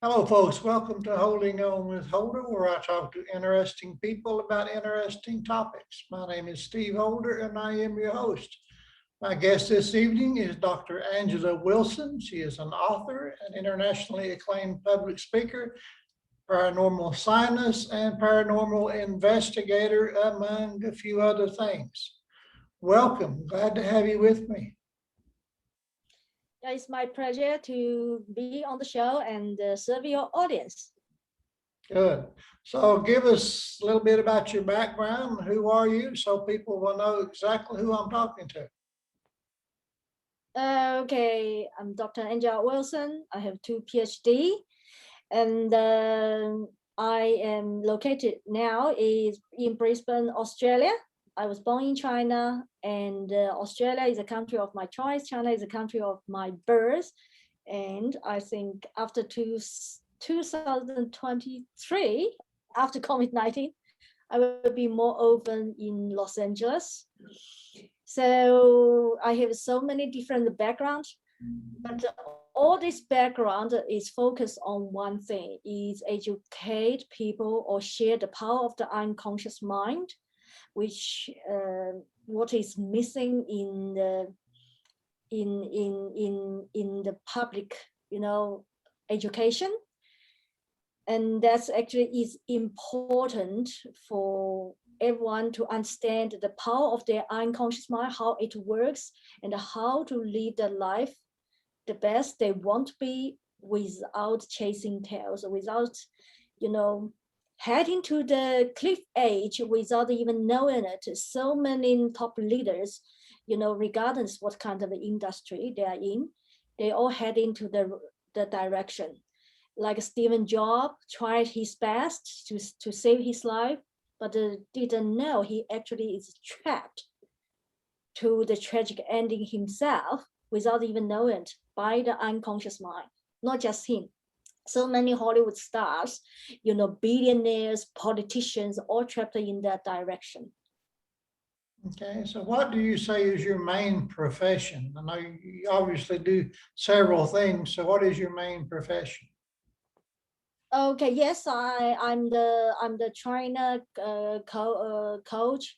Hello, folks. Welcome to Holding On with Holder, where I talk to interesting people about interesting topics. My name is Steve Holder, and I am your host. My guest this evening is Dr. Angela Wilson. She is an author, an internationally acclaimed public speaker, paranormal scientist, and paranormal investigator, among a few other things. Welcome. Glad to have you with me. Yeah, it's my pleasure to be on the show and serve your audience. Good. So give us a little bit about your background. Who are you? So people will know exactly who I'm talking to. Okay, I'm Dr. Angela Wilson. I have two PhD, and I am located now is in Brisbane, Australia. I was born in China, and Australia is a country of my choice. China is a country of my birth, and I think after 2023, after COVID-19, I will be more open in Los Angeles. So I have so many different backgrounds, but all this background is focused on one thing: is educate people or share the power of the unconscious mind, which what is missing in the in the public, education. And that's actually is important for everyone to understand the power of their unconscious mind, how it works, and how to live their life the best they want to be without chasing tails, without, heading to the cliff edge without even knowing it. So many top leaders, regardless what kind of industry they are in, they all head into the direction. Like Stephen Jobs tried his best to save his life, but didn't know he actually is trapped to the tragic ending himself without even knowing it by the unconscious mind. Not just him. So many Hollywood stars, billionaires, politicians, all trapped in that direction. Okay, so what do you say is your main profession? I know you obviously do several things. So what is your main profession? Okay, yes, I'm the trainer, coach,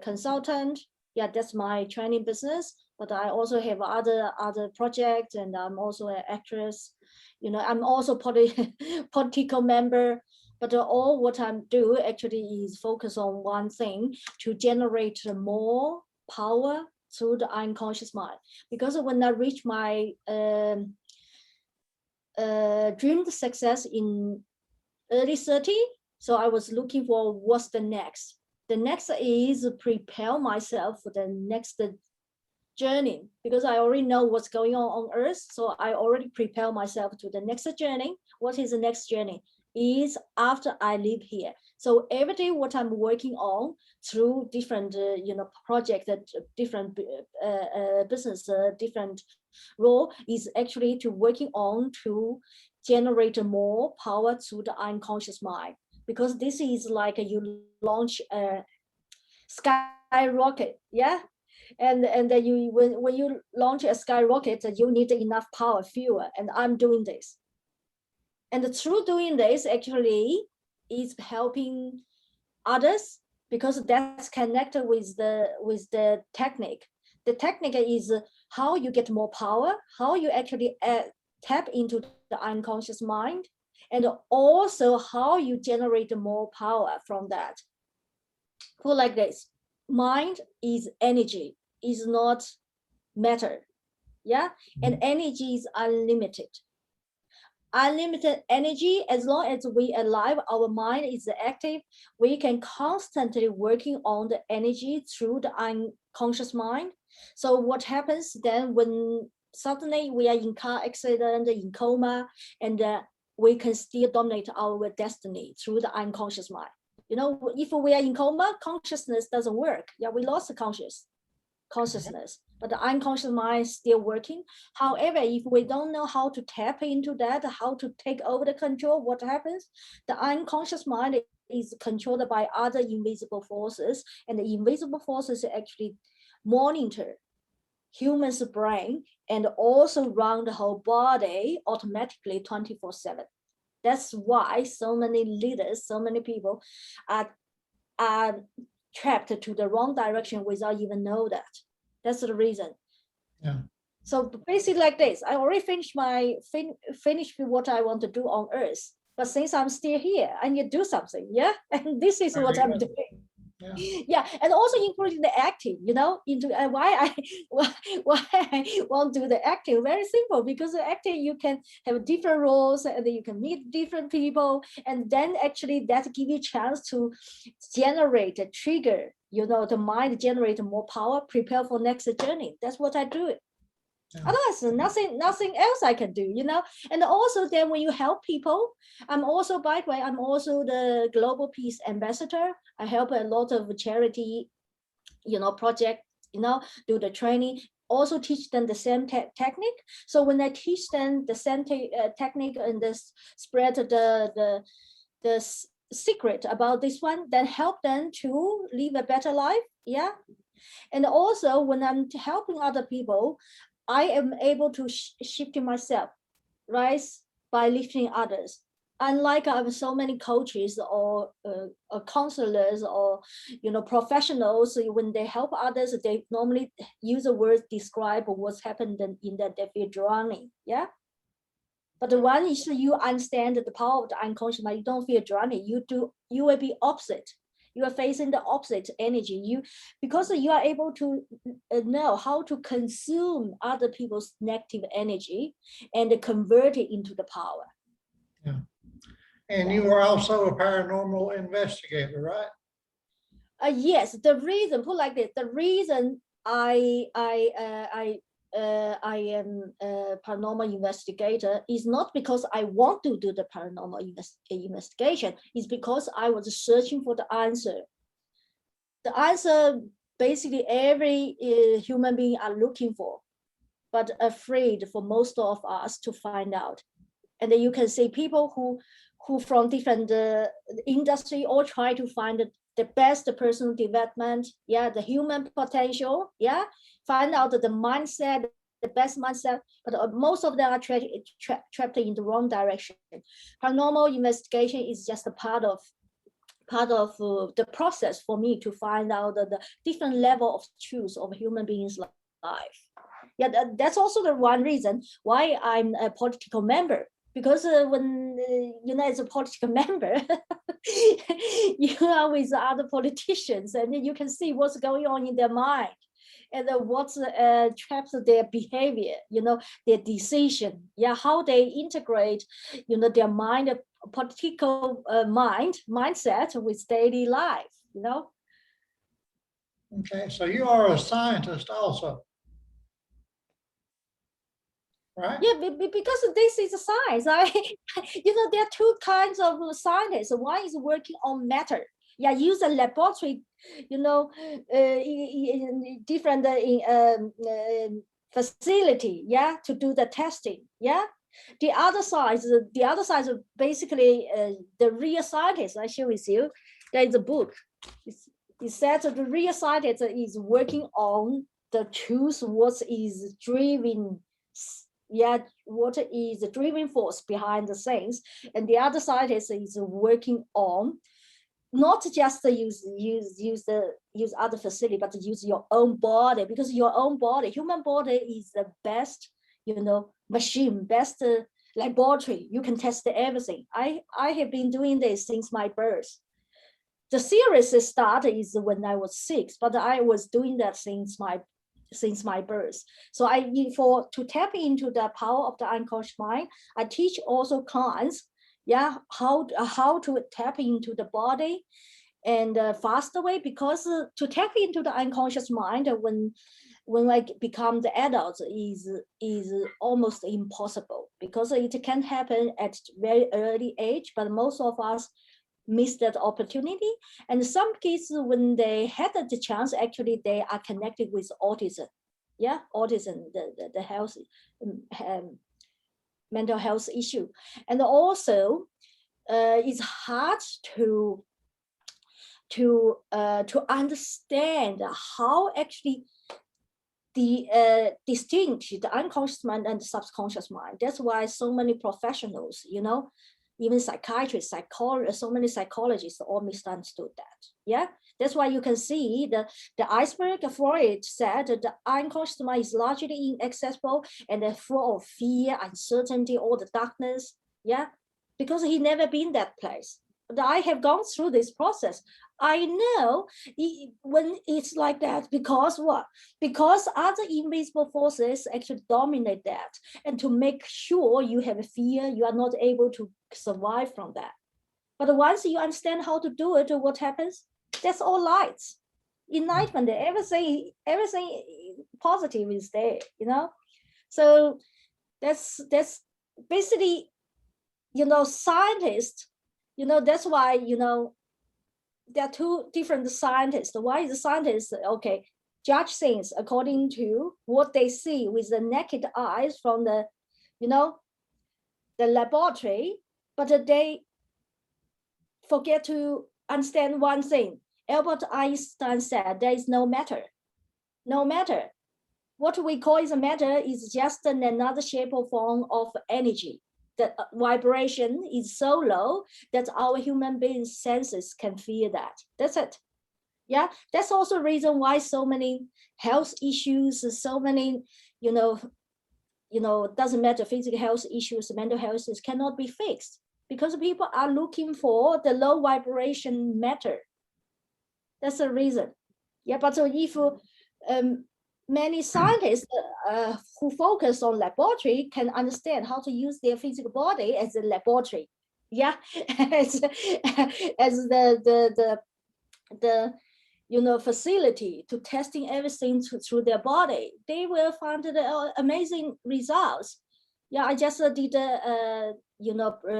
consultant. Yeah, that's my training business. But I also have other projects, and I'm also an actress. I'm also political member. But all what I'm do actually is focus on one thing: to generate more power through the unconscious mind. Because when I reach my dreamed success in early 30. So I was looking for what's the next. The next is prepare myself for the next journey, because I already know what's going on Earth. So I already prepare myself to the next journey. What is the next journey? Is after I live here. So every day, what I'm working on through different, projects, that different business, different role is actually to working on to generate more power through the unconscious mind. Because this is like you launch a skyrocket, yeah, and then you when you launch a skyrocket, you need enough power, fuel, and I'm doing this. And through doing this, actually, is helping others, because that's connected with the technique. The technique is how you get more power, how you actually tap into the unconscious mind, and also how you generate more power from that. Put like this: mind is energy, is not matter. Yeah, and energy is unlimited energy. As long as we alive, our mind is active, we can constantly working on the energy through the unconscious mind. So what happens then when suddenly we are in car accident, in coma, and we can still dominate our destiny through the unconscious mind. If we are in coma, consciousness doesn't work. Yeah, we lost the consciousness, but the unconscious mind is still working. However, if we don't know how to tap into that, how to take over the control, what happens? The unconscious mind is controlled by other invisible forces, and the invisible forces actually monitor human's brain and also run the whole body automatically 24/7. That's why so many leaders, so many people are trapped to the wrong direction without even know that. That's the reason. Yeah. So basically like this, I already finished finished what I want to do on Earth. But since I'm still here, I need to do something. Yeah. And this is what I'm doing. Yeah. Yeah, and also including the acting, into why I why I want to do the acting. Very simple, because the acting you can have different roles and then you can meet different people, and then actually that give you a chance to generate a trigger. The mind generate more power, prepare for next journey. That's what I do. Yeah. Otherwise, nothing else I can do, And also then when you help people, I'm also, by the way, I'm also the Global Peace Ambassador. I help a lot of charity, project, do the training, also teach them the same technique. So when I teach them the same technique and spread the secret about this one, then help them to live a better life. Yeah. And also when I'm helping other people, I am able to shift myself, rise by lifting others. Unlike so many coaches or counselors or professionals, when they help others, they normally use the words describe what's happened in that they feel drowning. Yeah. But the one is you understand the power of the unconscious mind. You don't feel drowning. You will be opposite. You are facing the opposite energy. Because you are able to know how to consume other people's negative energy and convert it into the power. Yeah. And you are also a paranormal investigator, right? Yes. The reason, put like this, the reason I am a paranormal investigator is not because I want to do the paranormal investigation. It's because I was searching for the answer. The answer basically every human being are looking for, but afraid for most of us to find out. And then you can see people who from different industry all try to find the best personal development, yeah, the human potential, yeah, find out the mindset, the best mindset, but most of them are trapped in the wrong direction. Paranormal investigation is just a part of the process for me to find out the different level of truth of human beings' life. Yeah, that's also the one reason why I'm a political member. Because when as a political member, you are with other politicians, and then you can see what's going on in their mind, and what's traps their behavior, their decision, yeah, how they integrate, their mind, political mindset with daily life, Okay, so you are a scientist also, right? Yeah, because this is a science. There are two kinds of scientists. One is working on matter. Yeah, use a laboratory, different facility. Yeah, to do the testing. Yeah, the other side is basically the real scientist. I share with you. There is a book. It says that the real scientist is working on the truth. What is driving? Yeah, what is the driving force behind the things, and the other side is working on not just use other facility, but use your own body, because your own body, human body, is the best machine, best laboratory. You can test everything. I have been doing this since my birth. The serious start is when I was 6, but I was doing that since my birth. So to tap into the power of the unconscious mind, I teach also clients, yeah, how to tap into the body and faster way, because to tap into the unconscious mind when I become the adult is almost impossible, because it can happen at very early age, but most of us miss that opportunity. And some kids, when they had the chance, actually they are connected with autism. Yeah, autism, the health, mental health issue. And also it's hard to understand how actually distinct the unconscious mind and the subconscious mind. That's why so many professionals, even psychiatrists, psychologists, so many psychologists all misunderstood that. Yeah, that's why you can see the iceberg. Freud said that the unconscious mind is largely inaccessible and full of fear, uncertainty, all the darkness. Yeah, because he never been that place. But I have gone through this process. I know when it's like that, because what? Because other invisible forces actually dominate that, and to make sure you have a fear, you are not able to survive from that. But once you understand how to do it, what happens? That's all lights. Enlightenment, everything positive is there, So that's basically, scientists, that's why, there are two different scientists. Why is the scientists, okay, judge things according to what they see with the naked eyes from the, the laboratory, but they forget to understand one thing. Albert Einstein said there is no matter. No matter. What we call is a matter is just another shape or form of energy. The vibration is so low that our human being senses can feel that. That's it. Yeah, that's also the reason why so many health issues, so many, doesn't matter, physical health issues, mental health issues cannot be fixed, because people are looking for the low vibration matter. That's the reason. Yeah, but so if many scientists who focus on laboratory can understand how to use their physical body as a laboratory. Yeah, as the facility to testing everything through their body, they will find the amazing results. Yeah, I just did a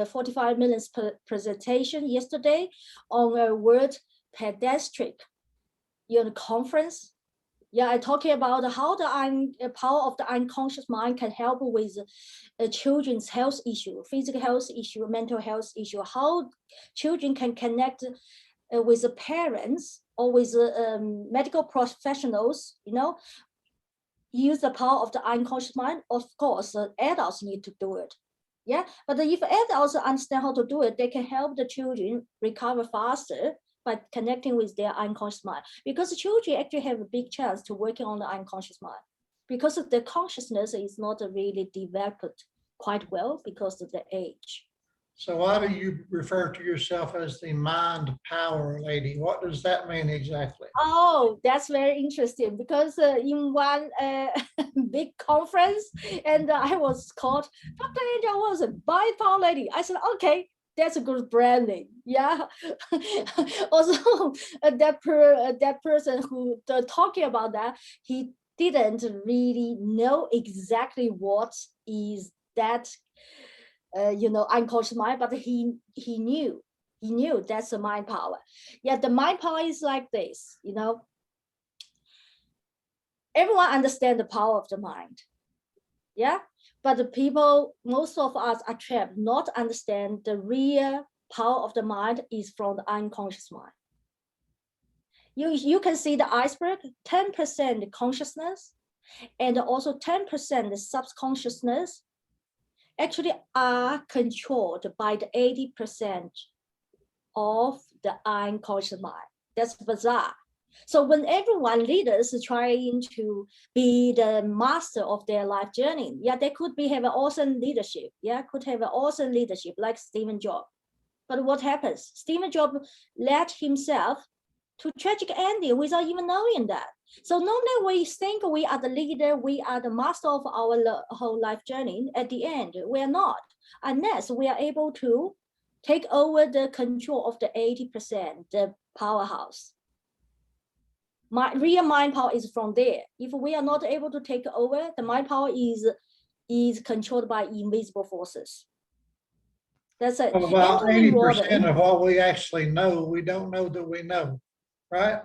45 minutes presentation yesterday on a World Pediatric conference. Yeah, I'm talking about how the power of the unconscious mind can help with children's health issue, physical health issue, mental health issue, how children can connect with the parents or with medical professionals, use the power of the unconscious mind. Of course, adults need to do it. Yeah, but if adults understand how to do it, they can help the children recover faster by connecting with their unconscious mind, because children actually have a big chance to working on the unconscious mind, because the consciousness is not really developed quite well because of the age. So why do you refer to yourself as the mind power lady? What does that mean exactly? Oh, that's very interesting, because in one big conference, and I was called Dr. Angel was a mind power lady. I said, okay, that's a good branding. Yeah. Also, that person who talking about that, he didn't really know exactly what is that unconscious mind, but he knew that's the mind power. Yeah, the mind power is like this, everyone understand the power of the mind. Yeah, but the people, most of us are trapped, not understand the real power of the mind is from the unconscious mind. You can see the iceberg, 10% consciousness and also 10% subconsciousness actually are controlled by the 80% of the unconscious mind. That's bizarre. So when everyone leaders is trying to be the master of their life journey, yeah, they could have an awesome leadership. Yeah, could have an awesome leadership like Stephen Jobs. But what happens? Stephen Jobs led himself to tragic ending without even knowing that. So normally we think we are the leader, we are the master of our whole life journey. At the end, we are not, unless we are able to take over the control of the 80%, the powerhouse. Real mind power is from there. If we are not able to take over, the mind power is controlled by invisible forces. That's it. Well, about 80% of what we actually know, we don't know that we know, right?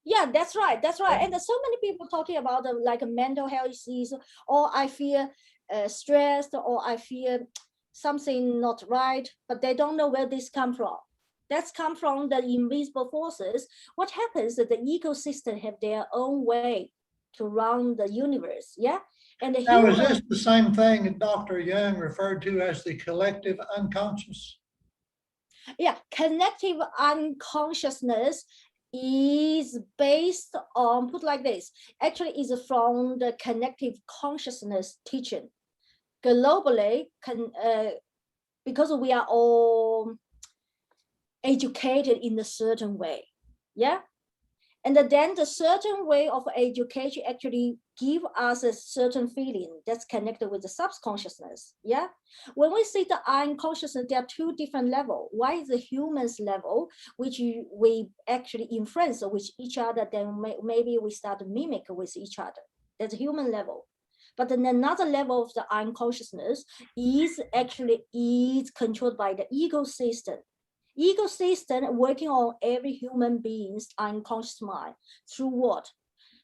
Yeah, that's right. That's right. And there's so many people talking about like mental health issues, or I feel stressed, or I feel something not right, but they don't know where this come from. That's come from the invisible forces. What happens is that the ecosystem have their own way to run the universe. Yeah. And the Now, is human, this the same thing that Dr. Young referred to as the collective unconscious? yeah, collective unconsciousness is based on, put like this, actually is from the connective consciousness teaching. Globally, because we are all educated in a certain way. Yeah. And then the certain way of education actually give us a certain feeling that's connected with the subconsciousness. Yeah. When we see the unconsciousness, there are two different levels. One is the human's level, which we actually influence with each other, then maybe we start to mimic with each other. That's human level. But then another level of the unconsciousness is actually controlled by the ego system. Ego system working on every human being's unconscious mind through what?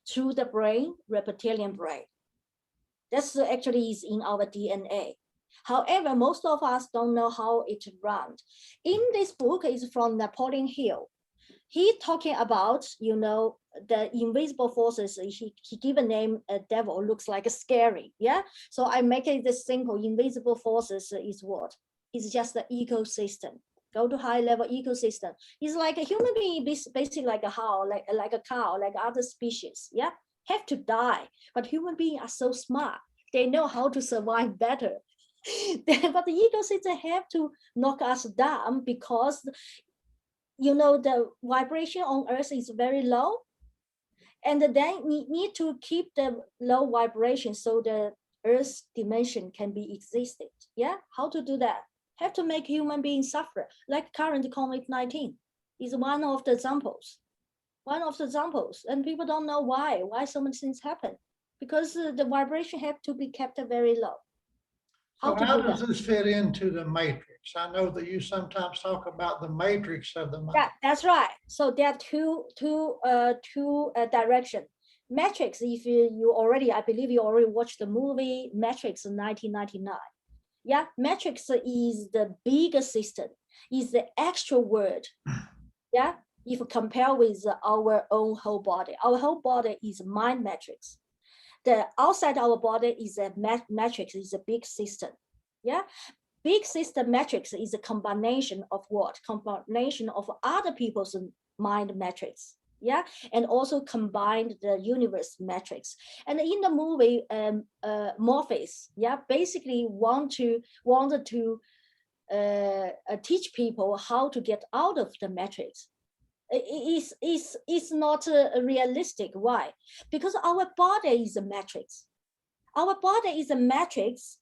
Through the brain, reptilian brain. That's actually is in our DNA. However, most of us don't know how it runs. In this book is from Napoleon Hill. He talking about, the invisible forces. He give a name, a devil, looks like scary. Yeah. So I make it this simple. Invisible forces is what? It's just the ecosystem. Go to high level ecosystem. It's like a human being, basically like a cow, like other species. Yeah. Have to die. But human beings are so smart. They know how to survive better. But the ecosystem have to knock us down because the vibration on earth is very low, and then we need to keep the low vibration so the earth's dimension can be existed. Yeah. How to do that? Have to make human beings suffer, like current COVID-19 is one of the examples, and people don't know why so many things happen, because the vibration have to be kept very low. So How to how do does that? this fit into the matrix? I know that you sometimes talk about the matrix of the mind. Yeah, that's right. So there are two direction. Matrix, if you already, I believe you already watched the movie Matrix in 1999. Yeah, Matrix is the bigger system, is the extra word. Yeah, if you compare with our own whole body, our whole body is mind matrix. The outside our body is a matrix, is a big system. Yeah. Big system matrix is a combination of what? Combination of other people's mind matrix. Yeah. And also combined the universe matrix. And in the movie, Morpheus, yeah, basically wanted to teach people how to get out of the matrix. It's not realistic. Why? Because our body is a matrix. Our body is a matrix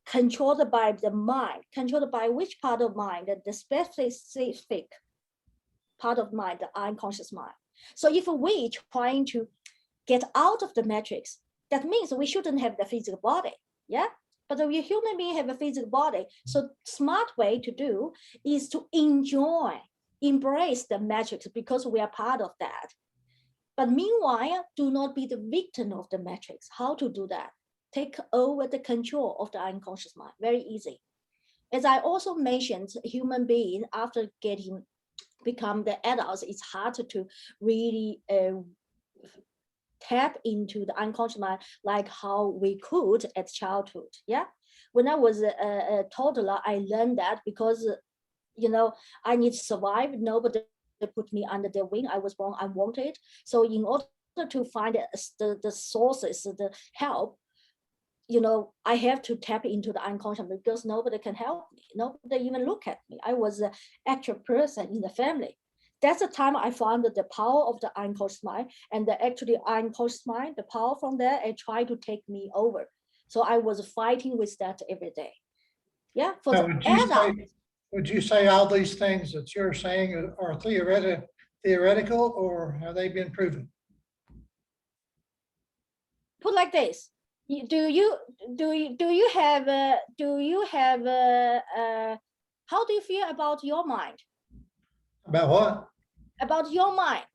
controlled by the mind. Controlled by which part of mind? The specific part of mind, the unconscious mind. So if we trying to get out of the matrix, that means we shouldn't have the physical body. Yeah. But we human beings have a physical body. So smart way to do is to embrace the matrix, because we are part of that. But meanwhile, do not be the victim of the matrix. How to do that? Take over the control of the unconscious mind. Very easy. As I also mentioned, human being after become the adults, it's harder to really tap into the unconscious mind like how we could at childhood. Yeah. When I was a toddler, I learned that because I need to survive. Nobody put me under their wing. I was born unwanted. So in order to find the sources, the help, I have to tap into the unconscious, because nobody can help me. Nobody even look at me. I was an actual person in the family. That's the time I found the power of the unconscious mind, and the actually unconscious mind, the power from there, and try to take me over. So I was fighting with that every day. Yeah, for Now, the adult. would you say all these things that you're saying are theoretical, or have they been proven? Put like this: do you have how do you feel about your mind? About what? About your mind?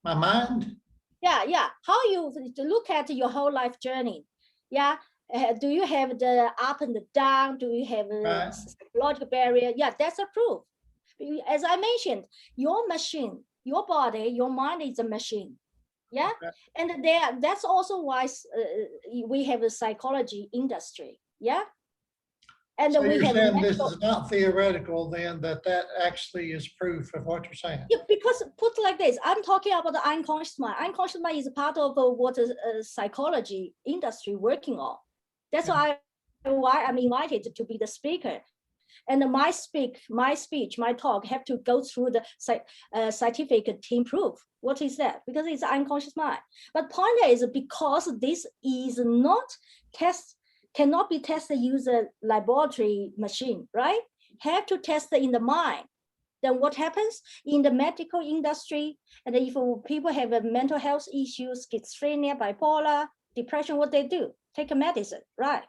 My mind? Yeah. How you look at your whole life journey? Yeah. Do you have the up and the down? Do you have a Right. psychological barrier? Yeah, that's a proof. As I mentioned, your machine, your body, your mind is a machine. Yeah, and that's also why we have a psychology industry. Yeah, and So we you're have saying this medical. is not theoretical then, that actually is proof of what you're saying? Yeah, because put like this, I'm talking about the unconscious mind. Unconscious mind is part of what a psychology industry working on. That's why I'm invited to be the speaker. And my speech, my talk have to go through the scientific team proof. What is that? Because it's unconscious mind. But point is, because this is not cannot be tested using a laboratory machine, right? Have to test it in the mind. Then what happens in the medical industry? And if people have a mental health issues, schizophrenia, bipolar, depression, what they do? Take a medicine, right?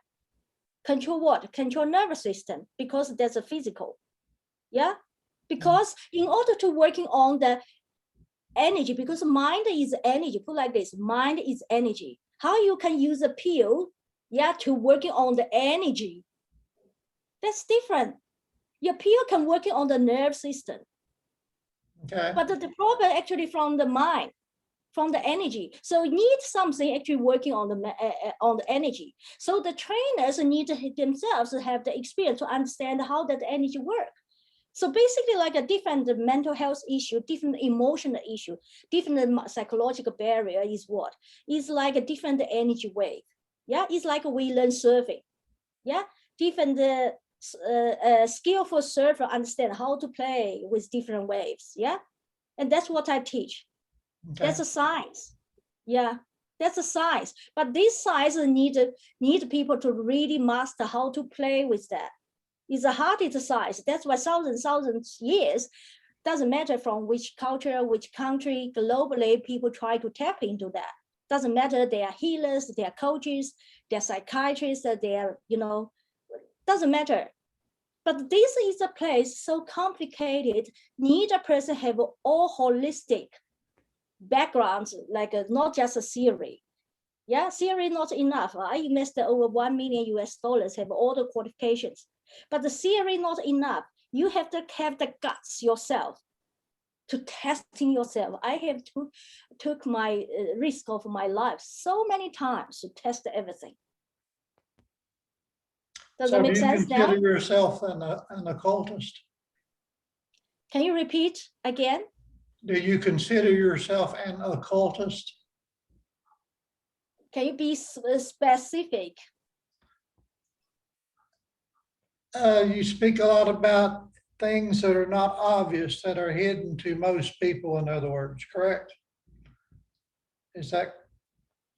Control what? Control nervous system, because that's a physical. Yeah. Because in order to working on the energy, because mind is energy, put like this, mind is energy. How you can use a pill, yeah, to working on the energy? That's different. Your pill can working on the nerve system. Okay. But the problem actually from the mind, from the energy. So you need something actually working on the energy. So the trainers need to themselves have the experience to understand how that energy works. So basically like a different mental health issue, different emotional issue, different psychological barrier is what? It's like a different energy wave. Yeah, it's like we learn surfing. Yeah, different skillful surfer understand how to play with different waves. Yeah, and that's what I teach. Okay. That's a science. Yeah, that's a science. But this science need people to really master how to play with that. It's a hard exercise. That's why thousands years, doesn't matter from which culture, which country, globally, people try to tap into that. Doesn't matter, they are healers, they are coaches, they're psychiatrists, they are, doesn't matter. But this is a place so complicated, need a person have all holistic backgrounds, like not just a theory. Yeah, theory not enough. I invested over $1 million US, have all the qualifications, but the theory not enough. You have to have the guts yourself to testing yourself. I have took my risk of my life so many times to test everything. Does So that do make you sense now? consider yourself an occultist? Can you repeat again? Do you consider yourself an occultist? Can you be specific? You speak a lot about things that are not obvious, that are hidden to most people, in other words, correct? Is that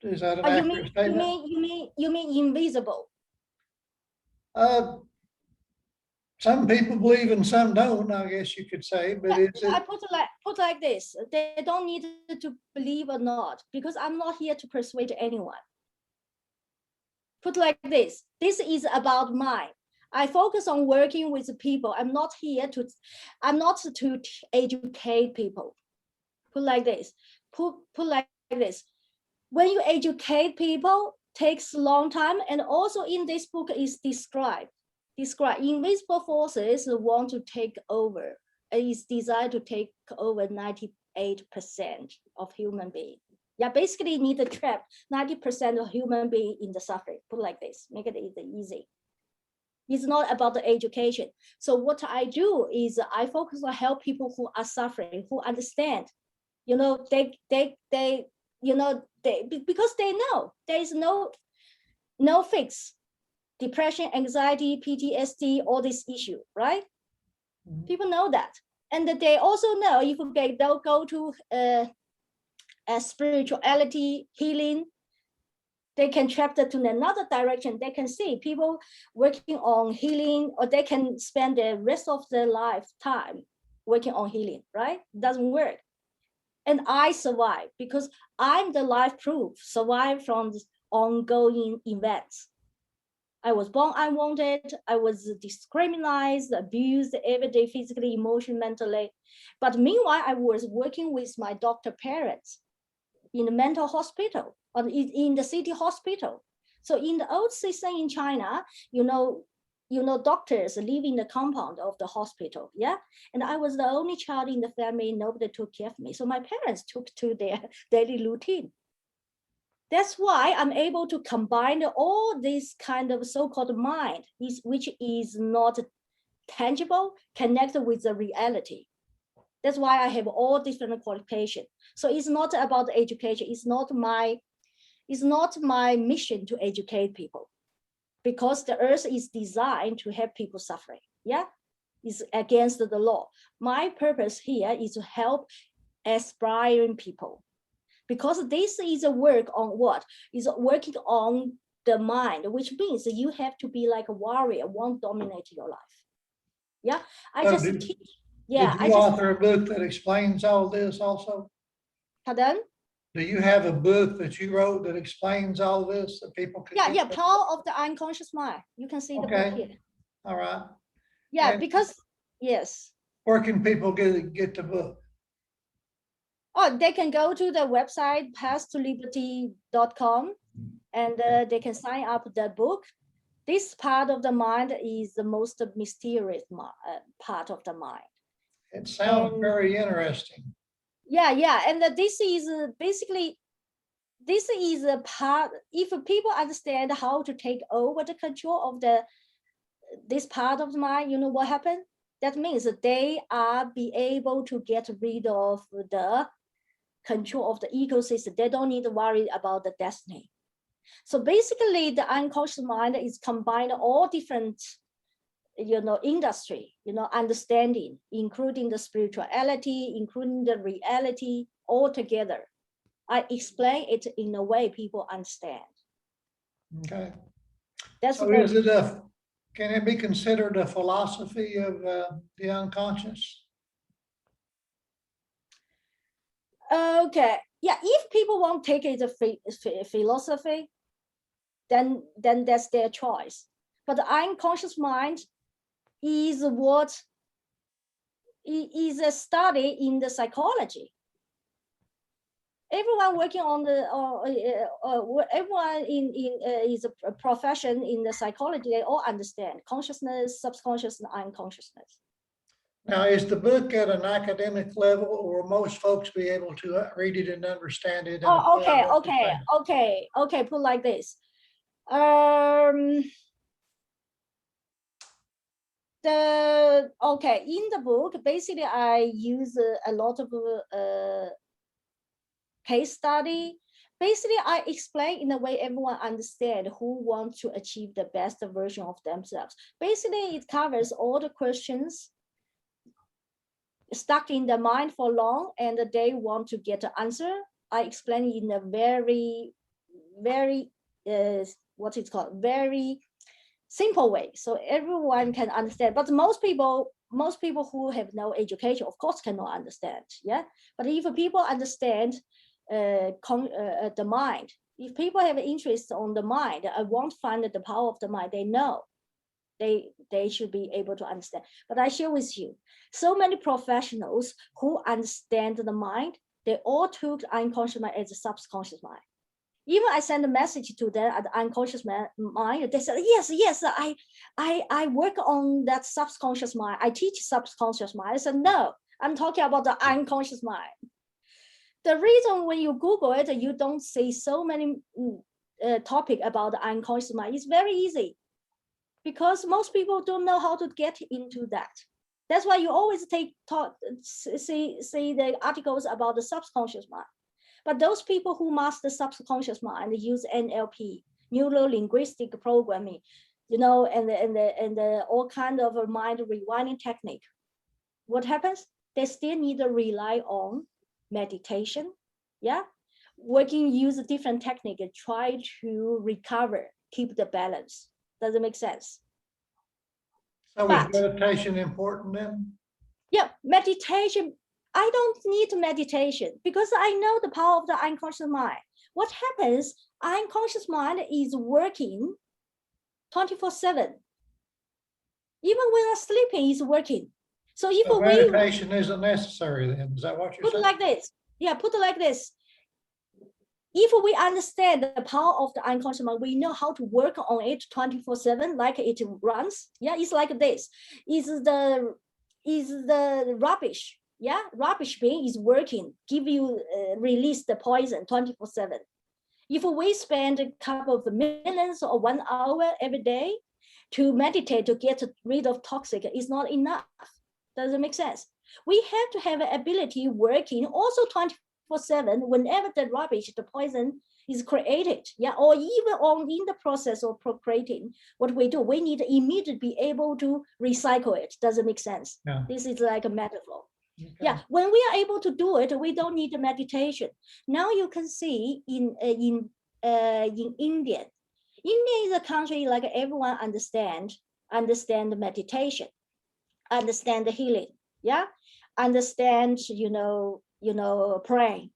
an accurate statement? You mean invisible? Uh, some people believe and some don't, I guess you could say, but Yeah, is it? I put like this. They don't need to believe or not, because I'm not here to persuade anyone. Put like this. This is about mine. I focus on working with people. I'm not to educate people. Put like this. Put like this. When you educate people, takes a long time. And also in this book is describe invisible forces want to take over. It's designed to take over 98% of human beings. Yeah, basically need to trap 90% of human being in the suffering. Put like this, make it easy. It's not about the education. So what I do is I focus on help people who are suffering, who understand. They because they know there is no fix. Depression, anxiety, PTSD, all this issue, right? People know that. And they also know if they'll go to spirituality, healing, they can trap that to another direction. They can see people working on healing, or they can spend the rest of their lifetime working on healing, right? Doesn't work. And I survived because I'm the life proof, survived from ongoing events. I was born unwanted. I was discriminated, abused every day, physically, emotionally, mentally. But meanwhile, I was working with my doctor parents in the mental hospital or in the city hospital. So in the old system in China, doctors live in the compound of the hospital. Yeah. And I was the only child in the family. Nobody took care of me. So my parents took to their daily routine. That's why I'm able to combine all this kind of so-called mind, which is not tangible, connected with the reality. That's why I have all different qualifications. So it's not about education. It's not my mission to educate people, because the earth is designed to help people suffering. Yeah, it's against the law. My purpose here is to help aspiring people, because this is a work on what is working on the mind, which means you have to be like a warrior, won't dominate your life. Yeah, I So just did, teach. Yeah, did I you just author a book that explains all this also? pardon. Do you have a book that you wrote that explains all this that people can Yeah, get? Power of the Unconscious Mind. You can see the book Okay, here. all right. Yeah, And because yes. where can people get the book? Oh, they can go to the website path-to-liberty.com, and they can sign up the book. This part of the mind is the most mysterious part of the mind. It sounds And very interesting. yeah, and this is basically, this is a part. If people understand how to take over the control of this part of the mind, you know what happened? That means that they are be able to get rid of the control of the ecosystem. They don't need to worry about the destiny. So basically, the unconscious mind is combined all different, industry, understanding, including the spirituality, including the reality, all together. I explain it in a way people understand. Okay. That's So is it can it be considered a philosophy of the unconscious? okay. Yeah, if people won't take it as a philosophy, then that's their choice. But the unconscious mind is what is a study in the psychology. Everyone working on the everyone in is a profession in the psychology. They all understand consciousness, subconscious, and unconsciousness. Now, is the book at an academic level, or will most folks be able to read it and understand it? And Oh, okay. Put like this. In the book, basically, I use a lot of case study. Basically, I explain in a way everyone understand who wants to achieve the best version of themselves. Basically, it covers all the questions stuck in the mind for long and they want to get an answer. I explain in a very, very, what it's called, very simple way, so everyone can understand. But most people who have no education, of course, cannot understand. Yeah, but if people understand the mind, if people have interest on the mind, I want to find the power of the mind, they know they should be able to understand. But I share with you, so many professionals who understand the mind, they all took unconscious mind as a subconscious mind. Even I send a message to them at the unconscious mind, they said, yes, I work on that subconscious mind. I teach subconscious mind. I said, no, I'm talking about the unconscious mind. The reason when you Google it, you don't see so many topic about the unconscious mind. It's very easy, because most people don't know how to get into that. That's why you always see the articles about the subconscious mind. But those people who master subconscious mind use NLP, neuro linguistic programming, and all kind of mind rewinding technique. What happens? They still need to rely on meditation, yeah, use a different technique and try to recover, keep the balance. Does it make sense? So is meditation important then? Yeah, meditation. I don't need meditation because I know the power of the unconscious mind. What happens? Unconscious mind is working 24/7. Even when I'm sleeping, it's working. So if So meditation isn't necessary then, is that what you're put it saying? like this, yeah, put it like this. if we understand the power of the unconscious mind, we know how to work on it 24/7, like it runs. Yeah, it's like this. Is the rubbish? Yeah, rubbish bin is working, give you release the poison 24/7. If we spend a couple of minutes or 1 hour every day to meditate to get rid of toxic, it's not enough. Does it make sense? We have to have an ability working also 24/7 whenever the rubbish, the poison is created, yeah, or even in the process of procreating. What we do, we need to immediately be able to recycle it. Does it make sense? Yeah. This is like a metaphor. Okay. Yeah, when we are able to do it, we don't need a meditation. Now you can see in India. India is a country like everyone understand the meditation, understand the healing, yeah, understand praying.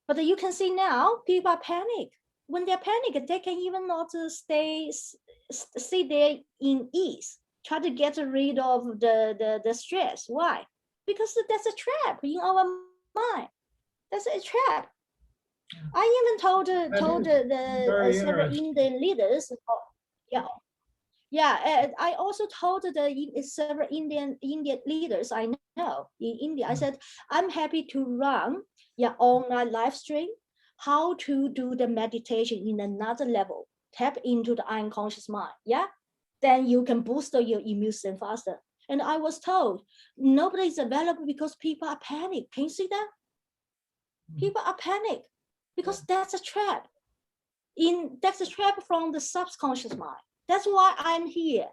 But you can see now people are panic. When they're panic, they can even not sit there in ease, try to get rid of the stress. Why? Because that's a trap in our mind. That's a trap. I even told the several Indian leaders. I also told the several Indian leaders I know in India. I said I'm happy to run online live stream how to do the meditation in another level. Tap into the unconscious mind. Yeah, then you can boost your immune system faster. And I was told nobody is available because people are panic. Can you see that? People are panic because that's a trap. That's a trap from the subconscious mind. That's why I'm here.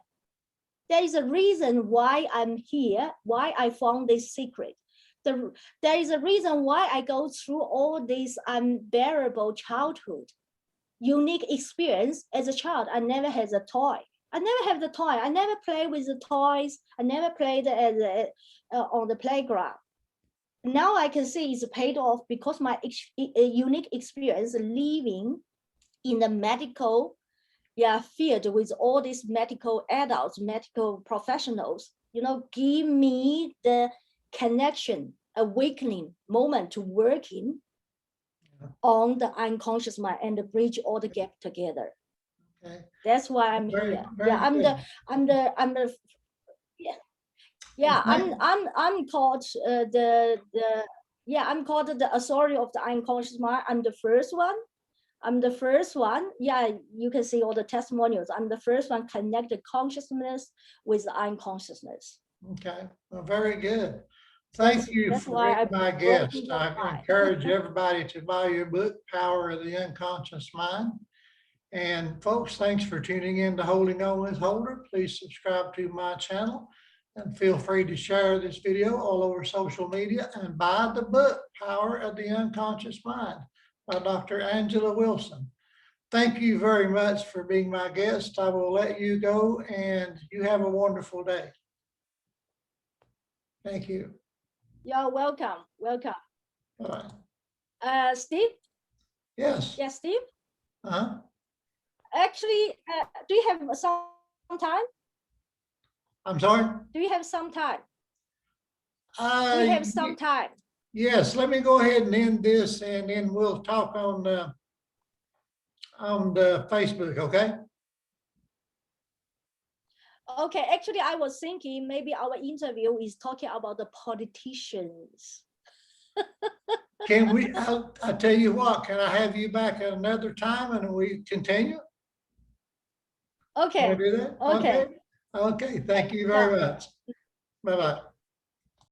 There is a reason why I'm here, why I found this secret. There is a reason why I go through all this unbearable childhood, unique experience as a child. I never had a toy. I never have the toy. I never play with the toys. I never played on the playground. Now I can see it's paid off because my unique experience living in the medical field with all these medical adults, medical professionals, give me the connection, awakening moment to working on the unconscious mind and to bridge all the gap together. Okay. That's why I'm here. I'm called I'm called the authority of the unconscious mind. I'm the first one. Yeah, you can see all the testimonials. I'm the first one connected consciousness with unconsciousness. Okay, well, very good. Thank you for being my guest. I encourage everybody to buy your book, Power of the Unconscious Mind. And folks, thanks for tuning in to Holding On with Holder. Please subscribe to my channel and feel free to share this video all over social media and buy the book, Power of the Unconscious Mind by Dr. Angela Wilson. Thank you very much for being my guest. I will let you go and you have a wonderful day. Thank you. You're welcome. Welcome. Bye. Steve? Yes. Yes, Steve? Uh-huh. Actually, do you have some time? I'm sorry? Do you have some time? Do you have some time? Yes, let me go ahead and end this and then we'll talk on the Facebook, okay? Okay, actually, I was thinking maybe our interview is talking about the politicians. Can we, I'll tell you what, can I have you back at another time and we continue? Okay. Can we do that? Okay. Okay, thank you very much. Bye-bye.